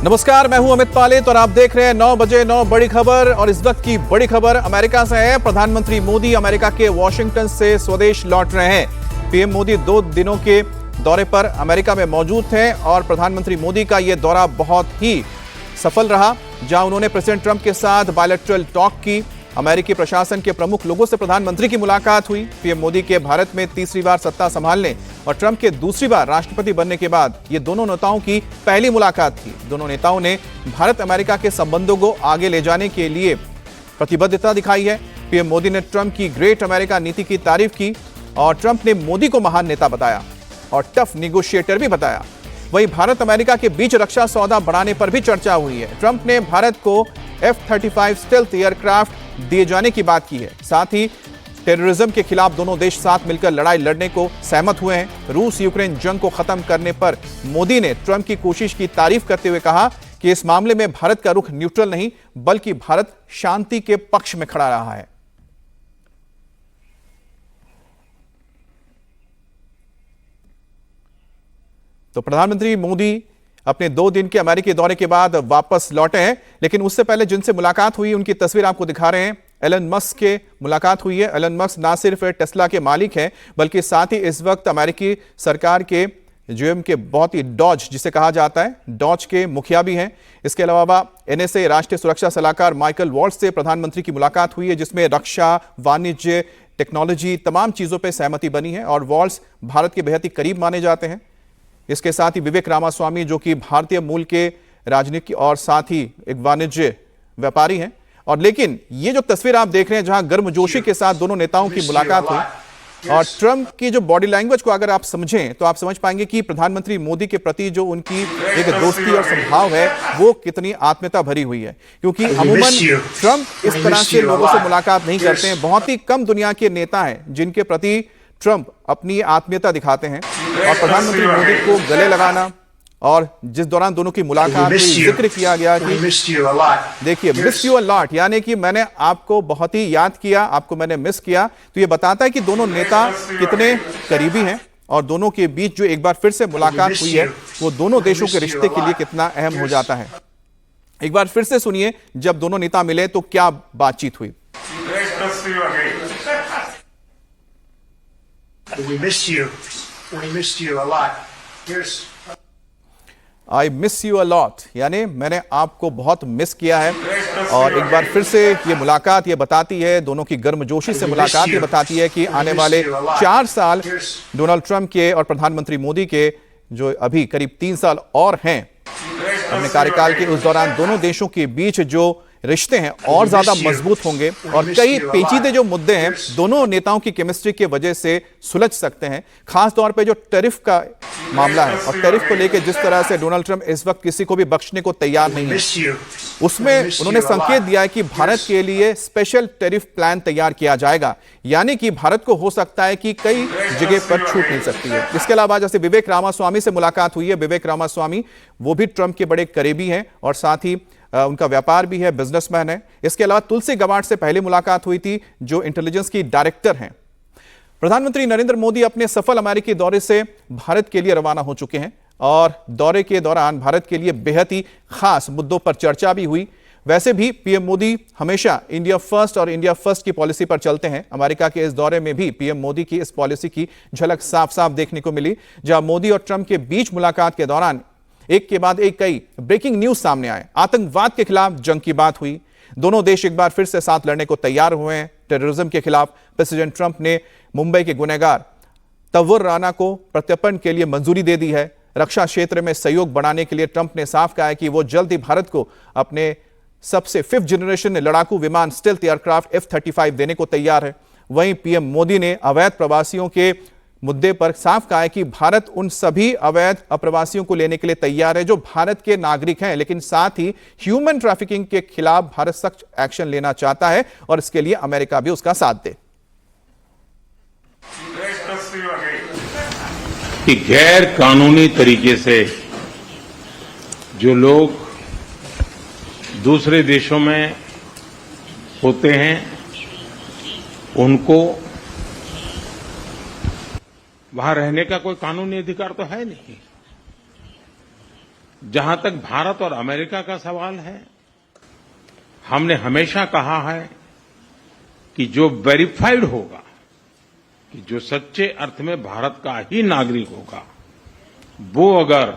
नमस्कार, मैं हूं अमित पालेत और आप देख रहे हैं 9 बजे 9 बड़ी खबर। और इस वक्त की बड़ी खबर अमेरिका से है। प्रधानमंत्री मोदी अमेरिका के वॉशिंगटन से स्वदेश लौट रहे हैं। पीएम मोदी 2 दिनों के दौरे पर अमेरिका में मौजूद थे और प्रधानमंत्री मोदी का यह दौरा बहुत ही सफल रहा, जहां उन्होंने प्रेसिडेंट ट्रंप के साथ बायलैटरल टॉक की। अमेरिकी प्रशासन के प्रमुख लोगों से प्रधानमंत्री की मुलाकात हुई। पीएम मोदी के भारत में तीसरी बार सत्ता संभालने और ट्रंप के दूसरी बार राष्ट्रपति बनने के बाद ये दोनों नेताओं की पहली मुलाकात थी। दोनों नेताओं ने भारत अमेरिका के संबंधों को आगे ले जाने के लिए प्रतिबद्धता दिखाई है। पीएम मोदी ने ट्रंप की ग्रेट अमेरिका नीति की तारीफ की और ट्रंप ने मोदी को महान नेता बताया और टफ निगोशिएटर भी बताया। वहीं भारत अमेरिका के बीच रक्षा सौदा बढ़ाने पर भी चर्चा हुई है। ट्रंप ने भारत को F-35 स्टेल्थ एयरक्राफ्ट दिए जाने की बात की है। साथ ही टेररिज्म के खिलाफ दोनों देश साथ मिलकर लड़ाई लड़ने को सहमत हुए हैं। रूस यूक्रेन जंग को खत्म करने पर मोदी ने ट्रंप की कोशिश की तारीफ करते हुए कहा कि इस मामले में भारत का रुख न्यूट्रल नहीं बल्कि भारत शांति के पक्ष में खड़ा रहा है। तो प्रधानमंत्री मोदी अपने 2 दिन के अमेरिकी दौरे के बाद वापस लौटे हैं, लेकिन उससे पहले जिनसे मुलाकात हुई उनकी तस्वीर आपको दिखा रहे हैं। एलन मस्क के मुलाकात हुई है। एलन मस्क ना सिर्फ टेस्ला के मालिक हैं बल्कि साथ ही इस वक्त अमेरिकी सरकार के जीएम के बहुत ही डॉज जिसे कहा जाता है डॉज के मुखिया भी हैं। इसके अलावा NSA राष्ट्रीय सुरक्षा सलाहकार माइकल वॉल्ट्ज से प्रधानमंत्री की मुलाकात हुई है, जिसमें रक्षा, वाणिज्य, टेक्नोलॉजी तमाम चीजों पर सहमति बनी है और वॉल्ट्ज भारत के बेहद ही करीब माने जाते हैं। इसके साथ ही विवेक रामास्वामी जो कि भारतीय मूल के राजनीतिक और साथ ही एक वाणिज्य व्यापारी हैं। और लेकिन ये जो तस्वीर आप देख रहे हैं जहां गर्मजोशी के साथ दोनों नेताओं की मुलाकात हुई और ट्रंप की जो बॉडी लैंग्वेज को अगर आप समझें तो आप समझ पाएंगे कि प्रधानमंत्री मोदी के प्रति जो उनकी एक दोस्ती और स्वभाव है वो कितनी आत्मीयता भरी हुई है, क्योंकि अमूमन ट्रंप इस तरह से लोगों से मुलाकात नहीं करते हैं। बहुत ही कम दुनिया के नेता हैं जिनके प्रति ट्रंप अपनी आत्मीयता दिखाते हैं और प्रधानमंत्री मोदी को गले लगाना और जिस दौरान दोनों की मुलाकात हुई जिक्र किया गया कि देखिए मिस यू अ लॉट, यानी कि मैंने आपको बहुत ही याद किया, आपको मैंने मिस किया। तो ये बताता है कि दोनों नेता कितने करीबी हैं और दोनों के बीच जो एक बार फिर से मुलाकात हुई है वो दोनों देशों के रिश्ते के लिए कितना अहम हो जाता है। एक बार फिर से सुनिए जब दोनों नेता मिले तो क्या बातचीत हुई। We missed you. We missed you a lot. Here's I miss you a lot, यानी मैंने आपको बहुत मिस किया है। और एक बार फिर से ये मुलाकात ये बताती है, दोनों की गर्मजोशी से मुलाकात ये बताती है कि आने वाले 4 साल डोनाल्ड ट्रंप के और प्रधानमंत्री मोदी के जो अभी करीब 3 साल और हैं अपने कार्यकाल के, उस दौरान दोनों देशों के बीच जो रिश्ते हैं और ज्यादा मजबूत होंगे और कई पेचीदे जो मुद्दे हैं दोनों नेताओं की केमिस्ट्री की वजह से सुलझ सकते हैं। खास तौर पे जो टैरिफ का मामला है और टैरिफ को लेकर जिस तरह से डोनाल्ड ट्रंप इस वक्त किसी को भी बख्शने को तैयार नहीं है, उसमें उन्होंने संकेत दिया है कि भारत के लिए स्पेशल टैरिफ प्लान तैयार किया जाएगा, यानी कि भारत को हो सकता है कि कई जगह पर छूट मिल सकती है। इसके अलावा जैसे विवेक रामास्वामी से मुलाकात हुई है, विवेक रामास्वामी वो भी ट्रंप के बड़े करीबी हैं और साथ ही उनका व्यापार भी है, बिजनेसमैन है। इसके अलावा तुलसी गबार्ड से पहले मुलाकात हुई थी जो इंटेलिजेंस की डायरेक्टर हैं। प्रधानमंत्री नरेंद्र मोदी अपने सफल अमेरिकी दौरे से भारत के लिए रवाना हो चुके हैं और दौरे के दौरान भारत के लिए बेहद ही खास मुद्दों पर चर्चा भी हुई। वैसे भी पीएम मोदी हमेशा इंडिया फर्स्ट और इंडिया फर्स्ट की पॉलिसी पर चलते हैं। अमेरिका के इस दौरे में भी पीएम मोदी की इस पॉलिसी की झलक साफ साफ देखने को मिली, जहां मोदी और ट्रंप के बीच मुलाकात के दौरान एक के बाद एक कई ब्रेकिंग न्यूज सामने आए। आतंकवाद के खिलाफ जंग की बात हुई, दोनों देश एक बार फिर से साथ लड़ने को तैयार हुए हैं। टेररिज्म के खिलाफ प्रेसिडेंट ट्रंप ने मुंबई के गुनहगार तव्वुर राना को प्रत्यर्पण के लिए मंजूरी दे दी है। रक्षा क्षेत्र में सहयोग बढ़ाने के लिए ट्रंप ने साफ कहा है कि वो जल्द ही भारत को अपने सबसे 5th जनरेशन लड़ाकू विमान स्टेल्थ एयरक्राफ्ट F-35 देने को तैयार है। वहीं पीएम मोदी ने अवैध प्रवासियों के मुद्दे पर साफ कहा है कि भारत उन सभी अवैध अप्रवासियों को लेने के लिए तैयार है जो भारत के नागरिक हैं, लेकिन साथ ही ह्यूमन ट्रैफिकिंग के खिलाफ भारत सख्त एक्शन लेना चाहता है और इसके लिए अमेरिका भी उसका साथ दे। कि गैर कानूनी तरीके से जो लोग दूसरे देशों में होते हैं उनको वहां रहने का कोई कानूनी अधिकार तो है नहीं। जहां तक भारत और अमेरिका का सवाल है, हमने हमेशा कहा है कि जो वेरीफाइड होगा, कि जो सच्चे अर्थ में भारत का ही नागरिक होगा, वो अगर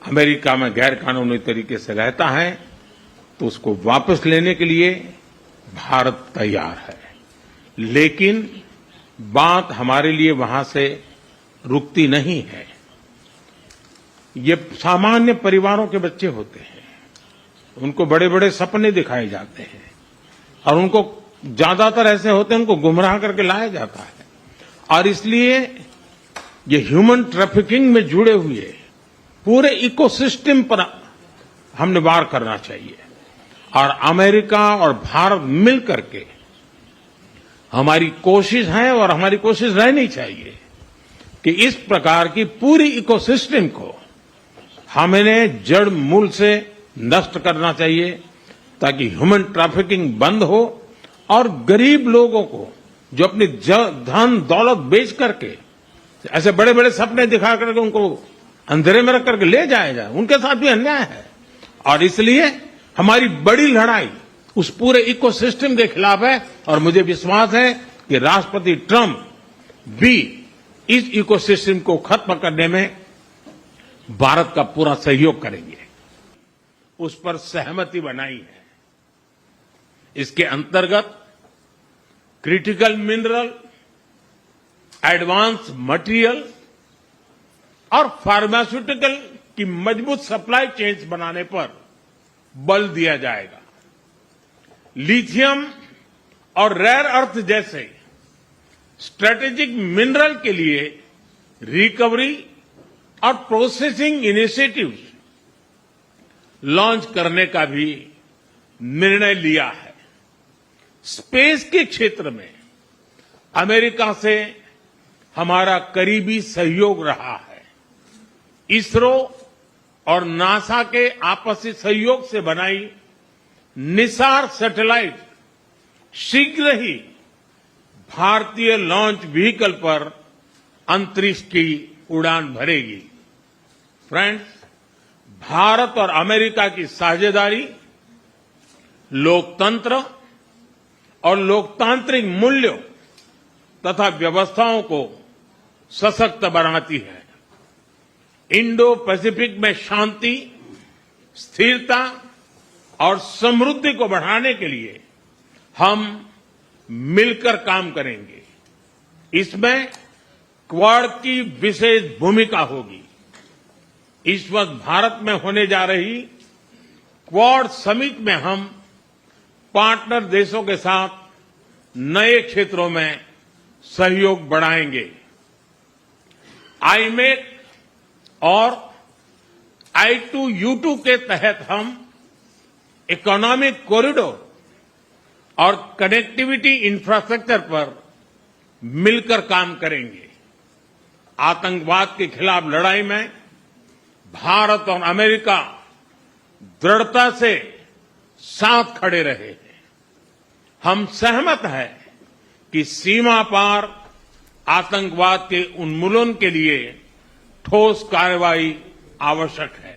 अमेरिका में गैर कानूनी तरीके से रहता है तो उसको वापस लेने के लिए भारत तैयार है। लेकिन बात हमारे लिए वहां से रुकती नहीं है। ये सामान्य परिवारों के बच्चे होते हैं, उनको बड़े बड़े सपने दिखाए जाते हैं और उनको ज्यादातर ऐसे होते हैं उनको गुमराह करके लाया जाता है। और इसलिए ये ह्यूमन ट्रैफिकिंग में जुड़े हुए पूरे इकोसिस्टम पर हमने वार करना चाहिए। और अमेरिका और भारत मिल करके हमारी कोशिश है और हमारी कोशिश रहनी चाहिए कि इस प्रकार की पूरी इकोसिस्टम को हमें जड़ मूल से नष्ट करना चाहिए, ताकि ह्यूमन ट्रैफिकिंग बंद हो और गरीब लोगों को जो अपनी धन दौलत बेच करके ऐसे बड़े बड़े सपने दिखा करके उनको अंधेरे में रख करके ले जाया जाए, उनके साथ भी अन्याय है। और इसलिए हमारी बड़ी लड़ाई उस पूरे इकोसिस्टम के खिलाफ है। और मुझे विश्वास है कि राष्ट्रपति ट्रंप भी इस इकोसिस्टम को खत्म करने में भारत का पूरा सहयोग करेंगे। उस पर सहमति बनाई है। इसके अंतर्गत क्रिटिकल मिनरल, एडवांस मटेरियल और फार्मास्यूटिकल की मजबूत सप्लाई चेन्स बनाने पर बल दिया जाएगा। लिथियम और रेयर अर्थ जैसे स्ट्रेटेजिक मिनरल के लिए रिकवरी और प्रोसेसिंग इनिशिएटिव्स लॉन्च करने का भी निर्णय लिया है। स्पेस के क्षेत्र में अमेरिका से हमारा करीबी सहयोग रहा है। इसरो और नासा के आपसी सहयोग से बनाई निसार सैटेलाइट शीघ्र ही भारतीय लॉन्च व्हीकल पर अंतरिक्ष की उड़ान भरेगी। फ्रेंड्स, भारत और अमेरिका की साझेदारी लोकतंत्र और लोकतांत्रिक मूल्यों तथा व्यवस्थाओं को सशक्त बनाती है। इंडो पैसिफिक में शांति, स्थिरता और समृद्धि को बढ़ाने के लिए हम मिलकर काम करेंगे। इसमें क्वाड की विशेष भूमिका होगी। इस वक्त भारत में होने जा रही क्वाड समिट में हम पार्टनर देशों के साथ नए क्षेत्रों में सहयोग बढ़ाएंगे। आईमेक और I2U2 के तहत हम इकोनॉमिक कॉरिडोर और कनेक्टिविटी इंफ्रास्ट्रक्चर पर मिलकर काम करेंगे। आतंकवाद के खिलाफ लड़ाई में भारत और अमेरिका दृढ़ता से साथ खड़े रहे हैं। हम सहमत हैं कि सीमा पार आतंकवाद के उन्मूलन के लिए ठोस कार्रवाई आवश्यक है।